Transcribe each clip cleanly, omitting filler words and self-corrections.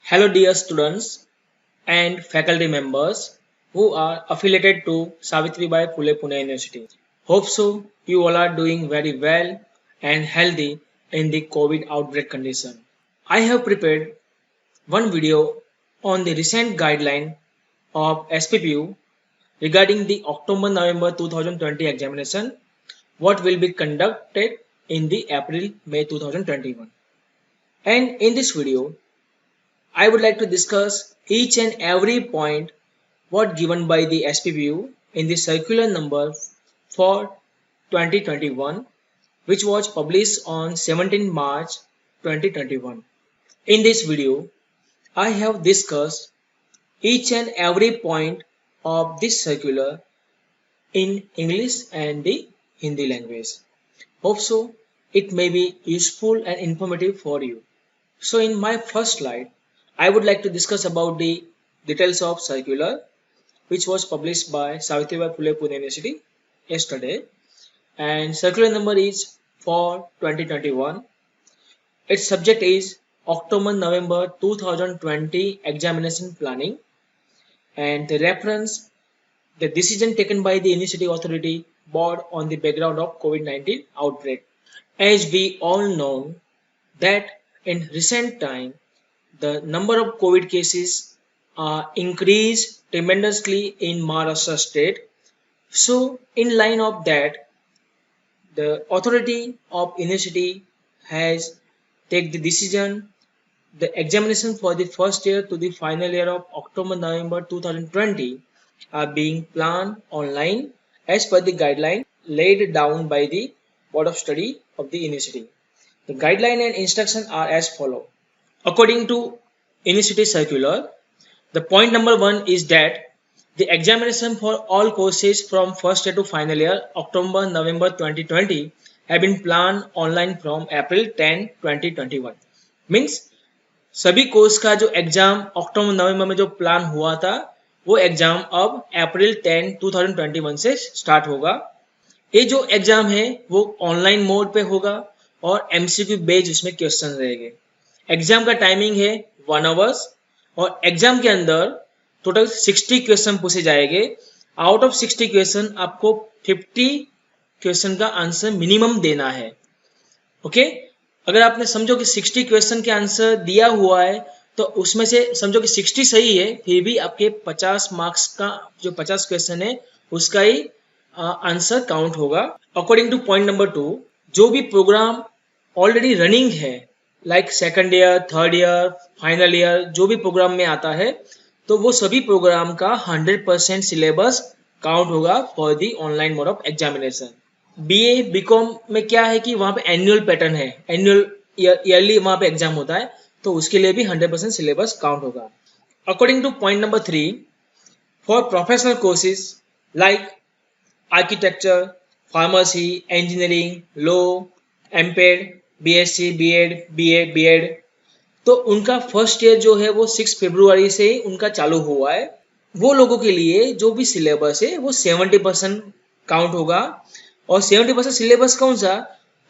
Hello, dear students and faculty members who are affiliated to Savitribai Phule Pune University. Hope so you all are doing very well and healthy in the COVID outbreak condition. I have prepared one video on the recent guideline of SPPU regarding the October-November 2020 examination, what will be conducted in the April-May 2021. And in this video, I would like to discuss each and every point what given by the SPPU in the circular number for 2021 which was published on 17 March 2021. In this video, I have discussed each and every point of this circular in English and the Hindi language. Hope so it may be useful and informative for you. So in my first slide, I would like to discuss about the details of circular which was published by Savitribai Phule Pune University yesterday, and circular number is for 2021. Its subject is October-November 2020 examination planning, and the reference the decision taken by the University Authority Board on the background of COVID-19 outbreak. As we all know that in recent time the number of COVID cases increased tremendously in Maharashtra state. So in line of that, the authority of university has take the decision the examination for the first year to the final year of October-November 2020 are being planned online as per the guideline laid down by the Board of Study of the university. The guideline and instructions are as follow. According to University Circular, the point number 1 is that the examination for all courses from first year to final year October-November 2020 have been planned online from April 10, 2021. Means सभी course का जो exam अक्टूबर नवंबर में जो plan हुआ था वो exam अब अप्रैल 10, 2021 से स्टार्ट होगा. ये जो एग्जाम है वो ऑनलाइन मोड पे होगा और एमसीक्यू बेस्ड उसमें क्वेश्चन रहेंगे. एग्जाम का टाइमिंग है 1 आवर्स और एग्जाम के अंदर टोटल 60 क्वेश्चन पूछे जाएंगे. आउट ऑफ 60 क्वेश्चन आपको 50 क्वेश्चन का आंसर मिनिमम देना है. ओके अगर आपने समझो कि 60 क्वेश्चन के आंसर दिया हुआ है तो उसमें से समझो कि 60 सही है, फिर भी आपके 50 मार्क्स का जो 50 क्वेश्चन है उसका ही आंसर काउंट होगा. अकॉर्डिंग टू पॉइंट नंबर 2, जो भी प्रोग्राम ऑलरेडी रनिंग है like second year, third year, final year, जो भी प्रोग्राम में आता है तो वो सभी प्रोग्राम का 100% सिलेबस काउंट होगा for the online mode of examination. BA BCom में क्या है कि वहाँ पे एनुअल पैटर्न है, एनुअल ईयरली वहाँ पे एग्जाम होता है तो उसके लिए भी 100% सिलेबस काउंट होगा. According to point number 3, for professional courses like architecture, pharmacy, engineering, law, MPEd, BSc, BEd, BA, BEd, तो उनका फर्स्ट ईयर जो है वो 6 फरवरी से उनका चालू हुआ है. वो लोगों के लिए जो भी सिलेबस है वो 70% काउंट होगा. और 70% सिलेबस कौन सा?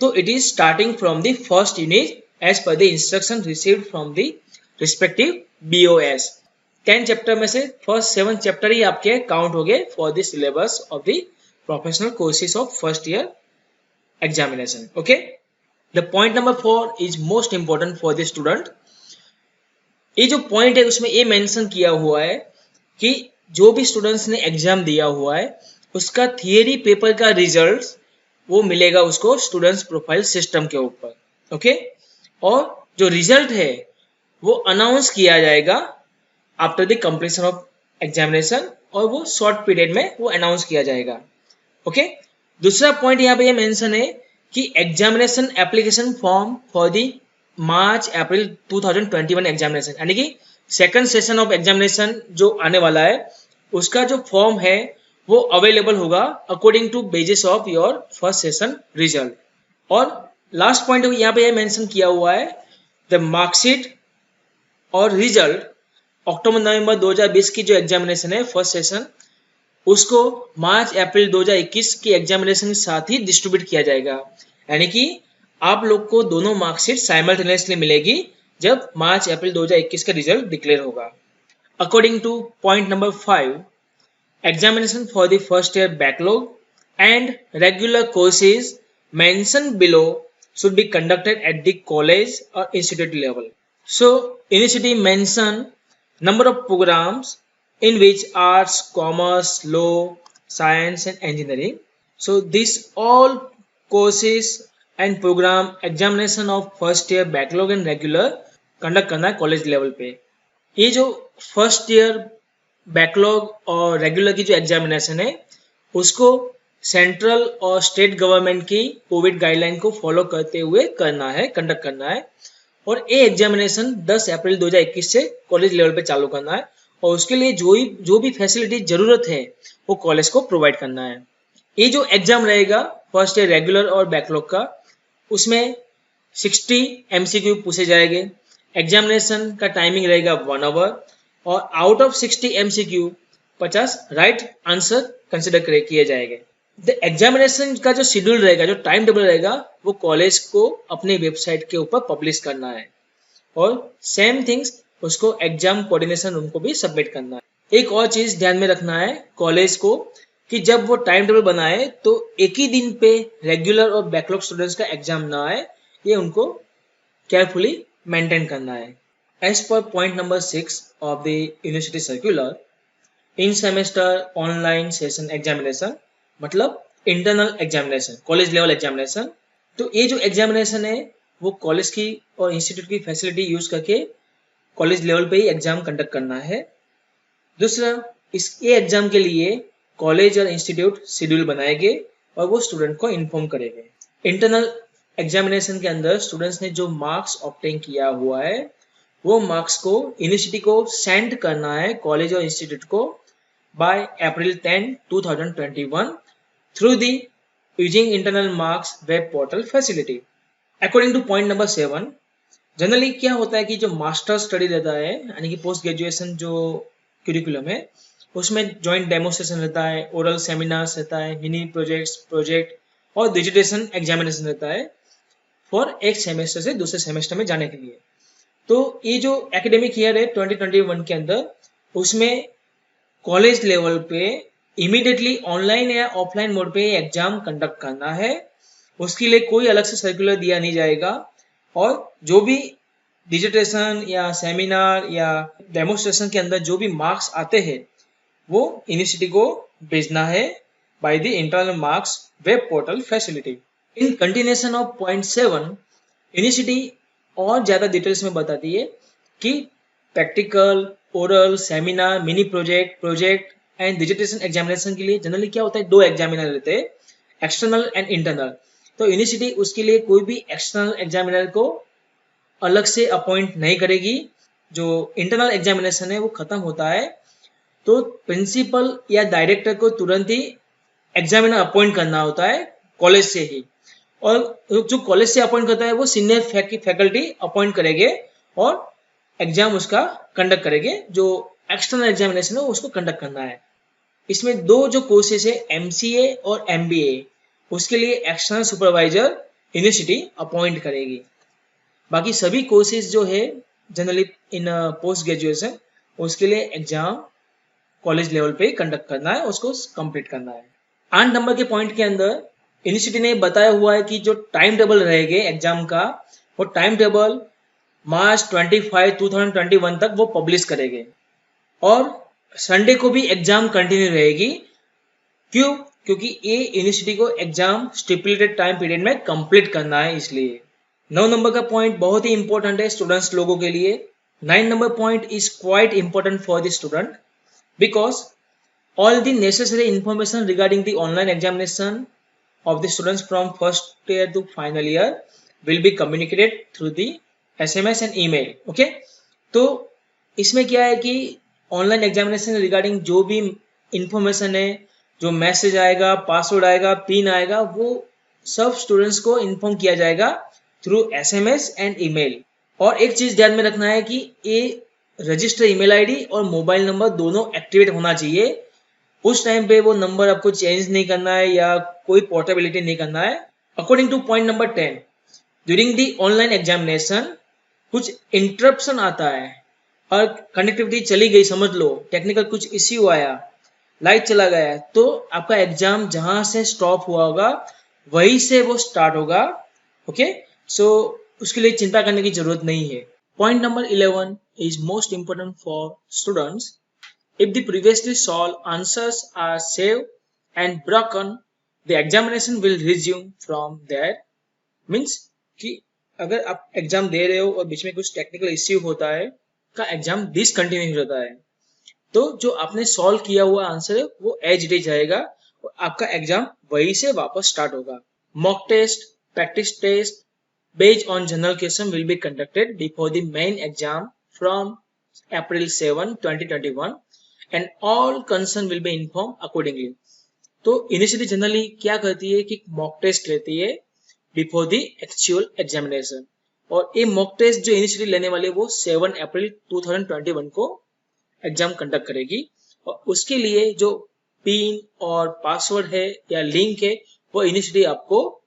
तो it is starting from the first unit as per the instruction received from the respective BOS. 10 chapter में से फर्स्ट 7 चैप्टर ही आपके काउंट हो गए for the syllabus of the professional courses of first year examination. Okay the point number 4 is most important for the student. ये जो point है उसमें ये मेंशन किया हुआ है कि जो भी स्टूडेंट्स ने एग्जाम दिया हुआ है उसका थियरी पेपर का रिजल्ट वो मिलेगा उसको स्टूडेंट्स प्रोफाइल सिस्टम के ऊपर. ओके और जो रिजल्ट है वो अनाउंस किया जाएगा after the completion of examination और वो शॉर्ट पीरियड में वो अनाउंस किया जाएगा. ओके दूसरा पॉइंट यहाँ पे ये मेंशन है कि examination application form for the March April 2021 examination यानी कि सेकंड सेशन ऑफ एग्जामिनेशन जो आने वाला है उसका जो फॉर्म है वो अवेलेबल होगा according to basis of your first session result. और लास्ट पॉइंट यहाँ पे मेंशन किया हुआ है द मार्कशीट और रिजल्ट अक्टूबर नवंबर 2020 की जो एग्जामिनेशन है फर्स्ट सेशन उसको मार्च अप्रैल 2021 की एग्जामिनेशन के साथ ही डिस्ट्रीब्यूट किया जाएगा. यानी कि आप लोग को दोनों मार्कशीट साइमल्टेनियसली मिलेगी जब मार्च अप्रैल 2021 का रिजल्ट डिक्लेयर होगा। According to point number 5, examination for the first year backlog and regular courses mentioned below should be conducted at the college or institute level. So initially mention number of programs in which arts, commerce, law, science and engineering. So these all courses and program examination of first year backlog and regular conduct करना है college level पे। ये जो first year backlog और regular की जो examination है उसको सेंट्रल और स्टेट गवर्नमेंट की कोविड गाइडलाइन को फॉलो करते हुए करना है, कंडक्ट करना है। और ये एग्जामिनेशन 10 अप्रैल 2021 से कॉलेज लेवल पे चालू करना है और उसके लिए जो भी फैसिलिटी जरूरत है वो कॉलेज को प्रोवाइड करना है। ये जो एग्जाम रहेगा फर्स्ट ईयर रेगुलर और बैकलॉग का, उसमें 60 MCQ पूछे जाएंगे। एग्जामिनेशन का टाइमिंग रहेगा 1 आवर और out of 60 MCQ 50 right answer consider किए जाएंगे। द एग्जामिनेशन का जो शेड्यूल रहेगा, जो टाइम टेबल रहेगा, वो कॉलेज को अपने वेबसाइट के ऊपर पब्लिश करना है और सेम थिंग्स उसको एग्जाम कोऑर्डिनेशन रूम को भी सबमिट करना है। एक और चीज ध्यान में रखना है कॉलेज को कि जब वो टाइम टेबल बनाए तो एक ही दिन पे रेगुलर और बैकलॉग स्टूडेंट्स का एग्जाम ना आए, ये उनको केयरफुली मेंटेन करना है। As per point number 6 of the university circular, in semester online session examination मतलब internal examination, college level examination. तो ये जो एग्जामिनेशन है वो कॉलेज की और इंस्टीट्यूट की फैसिलिटी यूज करके कॉलेज लेवल पे ही एग्जाम कंडक्ट करना है। दूसरा, ये एग्जाम के लिए कॉलेज और इंस्टीट्यूट शेड्यूल बनाएंगे और वो स्टूडेंट को इन्फॉर्म करेंगे। इंटरनल एग्जामिनेशन के अंदर स्टूडेंट्स ने जो मार्क्स ऑब्टेन किया हुआ है वो मार्क्स को यूनिवर्सिटी को सेंड करना है कॉलेज और इंस्टीट्यूट को by April 10, 2021 through the using internal marks web portal facility. According to point number 7, generally क्या होता है कि जो मास्टर स्टडी रहता है यानी कि पोस्ट ग्रेजुएशन जो करिकुलम है उसमें जॉइंट डेमोस्ट्रेशन रहता है, ओरल सेमिनार्स रहता है, मिनी प्रोजेक्ट और डिजिटेशन एग्जामिनेशन रहता है फॉर एक सेमेस्टर से दूसरे सेमेस्टर में जाने के लिए। तो ये जो एकेडमिक ईयर है 2021 के अंदर उसमें कॉलेज लेवल पे इमीडिएटली ऑनलाइन या ऑफलाइन मोड पे एग्जाम कंडक्ट करना है। उसके लिए कोई अलग से सर्कुलर दिया नहीं जाएगा और जो भी डिजिटेशन या सेमिनार या डेमोस्ट्रेशन के अंदर जो भी मार्क्स आते हैं वो यूनिवर्सिटी को भेजना है by the internal marks web portal facility. In continuation of point 7, university और ज्यादा डिटेल्स में बताती है कि practical, oral, seminar, mini project and digitation examination के लिए जनरली क्या होता है, 2 एग्जामिनर रहते हैं, एक्सटर्नल एंड इंटरनल। तो यूनिवर्सिटी उसके लिए कोई भी एक्सटर्नल एग्जामिनर को अलग से अपॉइंट नहीं करेगी। जो इंटरनल एग्जामिनेशन है वो खत्म होता है तो प्रिंसिपल या डायरेक्टर को तुरंत ही एग्जामिनर अपॉइंट करना होता है कॉलेज से ही, और जो कॉलेज से अपॉइंट करता है वो सीनियर फैकल्टी अपॉइंट करेंगे और एग्जाम उसका कंडक्ट करेंगे। जो एक्सटर्नल एग्जामिनेशन है उसको कंडक्ट करना है। इसमें 2 जो कोर्सेज है MCA और MBA, उसके लिए एक्सटर्नल सुपरवाइजर यूनिवर्सिटी अपॉइंट करेगी। बाकी सभी कोर्सेज जो है जनरली इन पोस्ट ग्रेजुएशन उसके लिए एग्जाम कॉलेज लेवल पे कंडक्ट करना है, उसको कंप्लीट करना है। 8 नंबर के पॉइंट के अंदर यूनिवर्सिटी ने बताया हुआ है कि जो टाइम टेबल रहेगा एग्जाम का वो टाइम टेबल मार्च 25, 2021 तक वो पब्लिश करेंगे और संडे को भी एग्जाम कंटिन्यू रहेगी। क्यों? क्योंकि ये यूनिवर्सिटी को एग्जाम स्टिपुलेटेड टाइम पीरियड में कंप्लीट करना है, इसलिए। 9 नंबर का पॉइंट बहुत ही इंपॉर्टेंट है स्टूडेंट्स लोगों के लिए। 9 number point is quite important for the student because all the necessary information regarding the online examination of the students from first year to final year will be communicated through the SMS and email. Okay? तो इसमें क्या है कि online examination regarding जो भी information है, जो message आएगा, पासवर्ड आएगा, पिन आएगा, वो सब स्टूडेंट्स को इन्फॉर्म किया जाएगा थ्रू SMS एंड ईमेल। और एक चीज ध्यान में रखना है कि ये रजिस्टर ईमेल आईडी और मोबाइल नंबर दोनों एक्टिवेट होना चाहिए। उस टाइम पे वो नंबर आपको चेंज नहीं करना है या कोई पोर्टेबिलिटी नहीं करना है। According to point number 10, during the online examination कुछ इंटरप्शन आता है और कनेक्टिविटी चली गई, समझ लो टेक्निकल कुछ इश्यू आया, लाइट चला गया, तो आपका एग्जाम जहां से स्टॉप हुआ होगा वहीं से वो स्टार्ट होगा। ओके, सो उसके लिए चिंता करने की जरूरत नहीं है। Point number 11 is most important for students. If the previously solve answers are save and broken, the examination will resume from there. Means कि अगर आप एग्जाम दे रहे हो और बीच में कुछ टेक्निकल इश्यू होता है, का एग्जाम डिसकंटिन्यू हो जाता है, तो जो आपने सॉल्व किया हुआ आंसर है वो एज इट इज जाएगा और आपका एग्जाम वहीं से वापस स्टार्ट होगा। Mock test, practice test based on general question will be conducted before the main exam from April 7, 2021 and all concerned will be informed accordingly। तो इनिशियली जनरली क्या करती है कि मॉक टेस्ट लेती है बिफोर द एक्चुअल एग्जामिनेशन, और ये mock test जो इनिशियली लेने वाले वो 7 अप्रैल 2021 को एग्जाम कंडक्ट करेगी, और उसके लिए जो पिन और पासवर्ड है या लिंक है वो इनिशियली आपको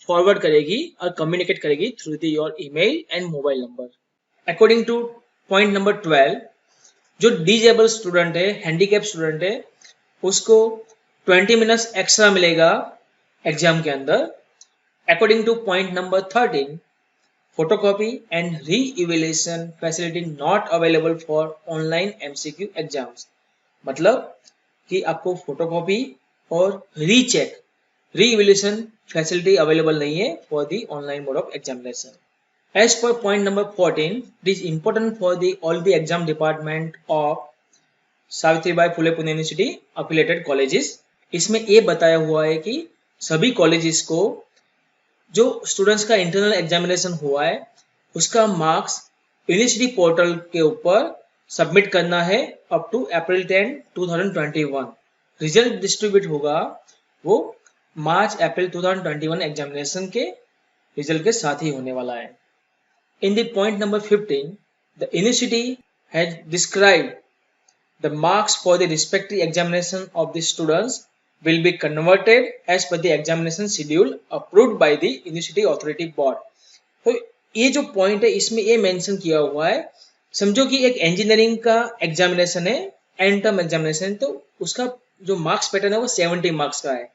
फॉरवर्ड करेगी और कम्युनिकेट करेगी through the your email and mobile number. According to point number 12, जो डिजेबल स्टूडेंट है, हैंडीकैप स्टूडेंट है, उसको 20 मिनट्स एक्स्ट्रा मिलेगा एग्जाम के अंदर। According to point number 13, photocopy and re-evaluation facility not available for online MCQ exams. मतलब कि आपको फोटोकॉपी और रीचेक, री-इवैल्यूएशन फैसिलिटी अवेलेबल नहीं है for the online mode of examination. As per point number 14, it is important for the all the exam department of Savitribai Phule Pune university affiliated colleges. इसमें ये बताया हुआ है कि सभी कॉलेजेस को जो स्टूडेंट्स का इंटरनल एग्जामिनेशन हुआ है उसका मार्क्स यूनिवर्सिटी पोर्टल के ऊपर सबमिट करना है up to April 10, 2021। Result distribute होगा वो मार्च अप्रैल 2021 एग्जामिनेशन के रिजल्ट के साथ ही होने वाला है। In the point number 15, the university has described the marks for the respective examination of the students will be converted as per the examination schedule approved by the University Authority Board। तो ये जो point है इसमें ये mention किया हुआ है, समझो कि एक इंजीनियरिंग का एग्जामिनेशन है, एंड टर्म एग्जामिनेशन, तो उसका जो मार्क्स पैटर्न है वो 70 मार्क्स का है,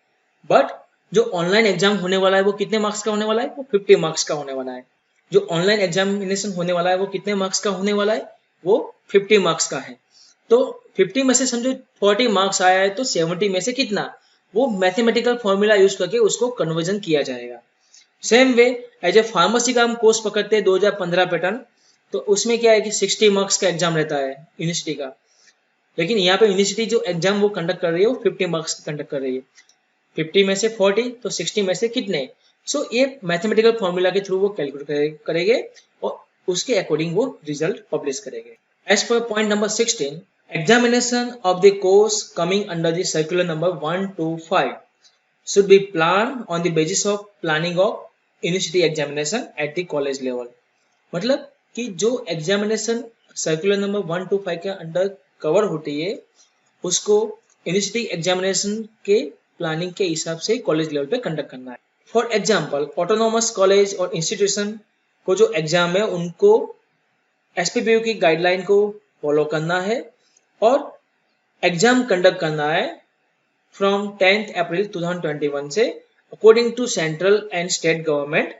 बट जो ऑनलाइन एग्जाम होने वाला है वो कितने मार्क्स का होने वाला है, वो 50 मार्क्स का होने वाला है। जो ऑनलाइन एग्जामिनेशन होने वाला है वो कितने मार्क्स का होने वाला है, वो 50 मार्क्स का है। तो 50 में से समझो 40 मार्क्स आया है, तो 70 में से कितना, वो मैथमेटिकल फॉर्मूला यूज करके उसको कन्वर्जन किया जाएगा। Same way as a pharmacy का हम कोर्स पकड़ते हैं 2015 पैटर्न, तो उसमें क्या है कि 60 मार्क्स का एग्जाम रहता है यूनिवर्सिटी का, लेकिन यहाँ पे यूनिवर्सिटी जो एग्जाम वो कंडक्ट कर रही है वो 50 मार्क्स कंडक्ट कर रही है। 50 में से 40 तो 60 में से कितने, सो ये मैथमेटिकल फॉर्मूला के थ्रू वो कैलकुलेट करेंगे और उसके अकॉर्डिंग वो रिजल्ट पब्लिश करेंगे। As per point number 16, examination of the course coming under the circular number 125 should be planned on the basis of planning of university examination at the college level। मतलब कि जो examination circular number 125 के under cover होती है उसको university examination के planning के हिसाब से कॉलेज लेवल पे कंडक्ट करना है। फॉर एग्जाम्पल, ऑटोनोमस कॉलेज और इंस्टीट्यूशन को जो एग्जाम है उनको एसपीपीयू की गाइडलाइन को फॉलो करना है और एग्जाम कंडक्ट करना है फ्रॉम 10 अप्रैल 2021 से according to central and state government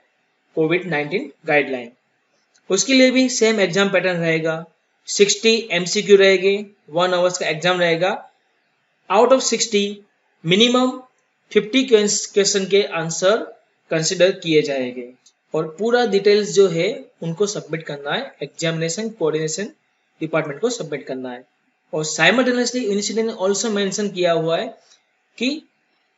कोविड-19 गाइडलाइन। उसके लिए भी सेम एग्जाम पैटर्न रहेगा, 60 एमसीक्यू रहेंगे, 1 आवर्स का एग्जाम रहेगा। आउट ऑफ 60 मिनिमम 50 क्वेश्चन के आंसर कंसिडर किए जाएंगे और पूरा डिटेल्स जो है उनको सबमिट करना है, एग्जामिनेशन कोऑर्डिनेशन डिपार्टमेंट को सबमिट करना है। और साइमल्टेनियसली यूनिवर्सिटी ने ऑल्सो मेंशन किया हुआ है कि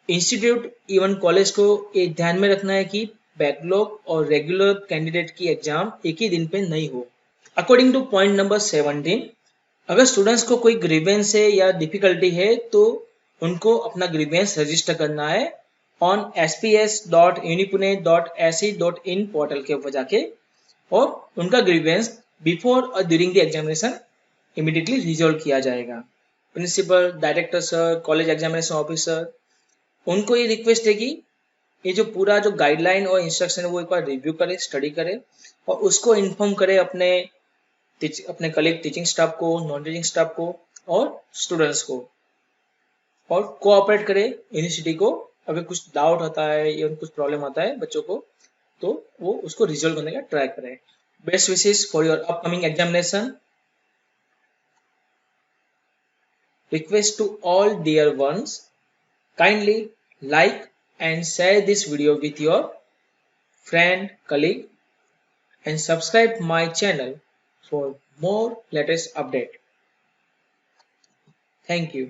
इंस्टीट्यूट इवन कॉलेज को ये ध्यान में रखना है कि बैकलॉग और रेगुलर कैंडिडेट की एग्जाम एक ही दिन पे नहीं हो। अकॉर्डिंग टू पॉइंट नंबर 17, अगर स्टूडेंट्स को कोई ग्रीवेंस है या डिफिकल्टी है तो उनको अपना ग्रीवेंस रजिस्टर करना है ऑन sps.unipune.ac.in पोर्टल के ऊपर जाके, और उनका ग्रीवेंस बिफोर और during the examination immediately resolve किया जाएगा। Principal, director sir, college examination officer, उनको ये रिक्वेस्ट है कि ये जो पूरा जो गाइडलाइन और इंस्ट्रक्शन है वो एक बार रिव्यू करे, स्टडी करे और उसको इन्फॉर्म करे अपने कलीग टीचिंग स्टाफ को, नॉन टीचिंग स्टाफ को और स्टूडेंट्स को, और कोऑपरेट करे यूनिवर्सिटी को। अगर कुछ डाउट होता है या कुछ प्रॉब्लम आता है बच्चों को तो वो उसको रिजोल्व करने का ट्राई करें। Best wishes for your upcoming examination. Request to all dear ones, kindly like and share this video with your friend, colleague, and subscribe my channel for more latest update. Thank you.